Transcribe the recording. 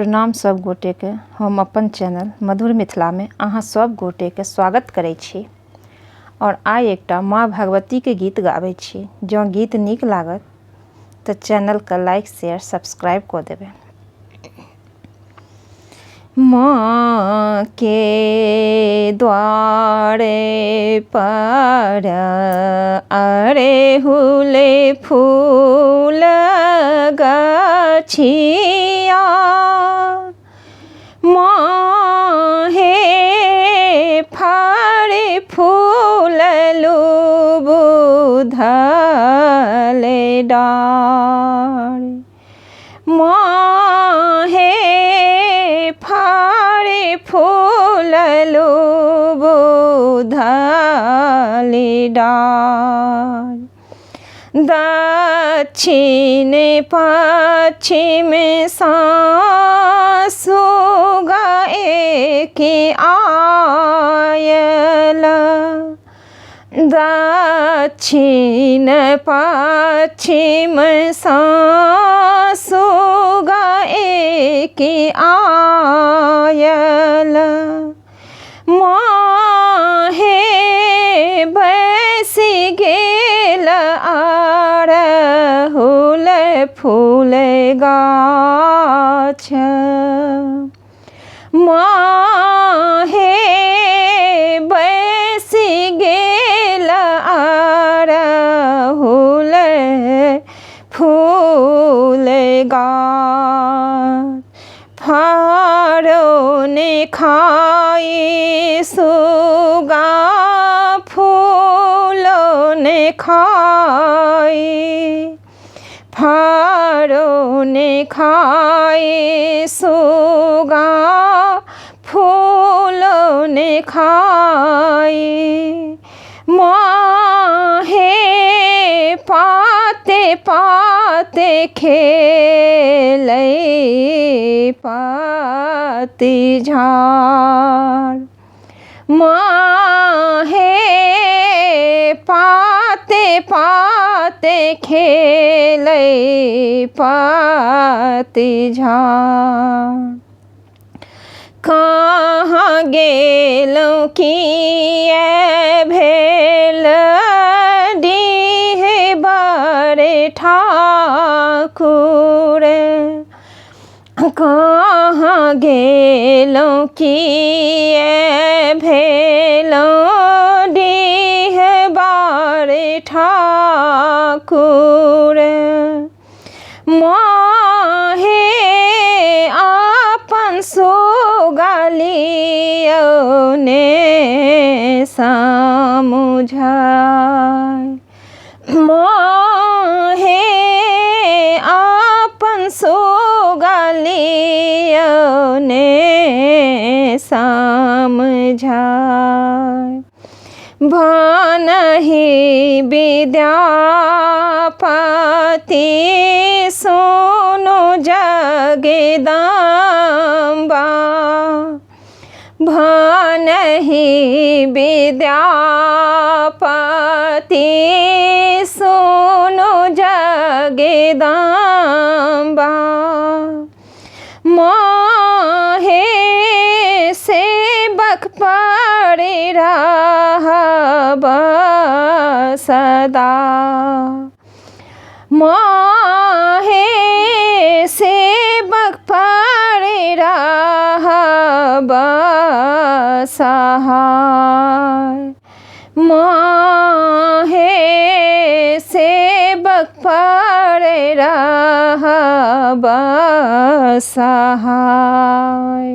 प्रणाम सब गोटे के। हम अपन चैनल मधुर मिथिला में अहाँ सब गोटे के स्वागत करै छी और आइ एकटा माँ भगवती के गीत गाबै छी। जँ गीत नीक लागत तो चैनल के लाइक शेयर सब्सक्राइब कऽ देबै। माँ के द्वारे पर अड़हुल फूल गछिया, माँ हे फल फूल लूबुधल डार, माँ हे फल फूल लूबुधल डार। दक्षिण पश्चिम सासुगा एके आयल, दक्षिण पश्चिम सासुगा एके आयल, माँ हे बैसि गेल अड़हुल फूल गाछ, माँ हे बैसि गेल अड़हुल फूल गाछ। फरोन खाई सुगा फूलोन खाई, फरोन खाई सुगा फूलोन खाई, माँ हे पाते पाते खेलै पाती झाड़, माँ हे पाते पाते खेलै पाती झाड़। कहाँ गेलहुँ किए भेल डिहबार ठाकुर, कहाँ गेलहुँ किए भेलहुँ डिहबार ठाकुर, माँ हे आपन सुगा लियौ ने समुझाय, माँ हे आपन सुगा लियौ ने समझाय। भनहि विद्यापति सुनु जगदम्बा, भनहि विद्यापति सुनु जगदम्बा, माँ हे सेवक पर रहब सदा, माँ हे सेवक पर रहब सहाय, माँ हे सेवक पर रहब सहाय।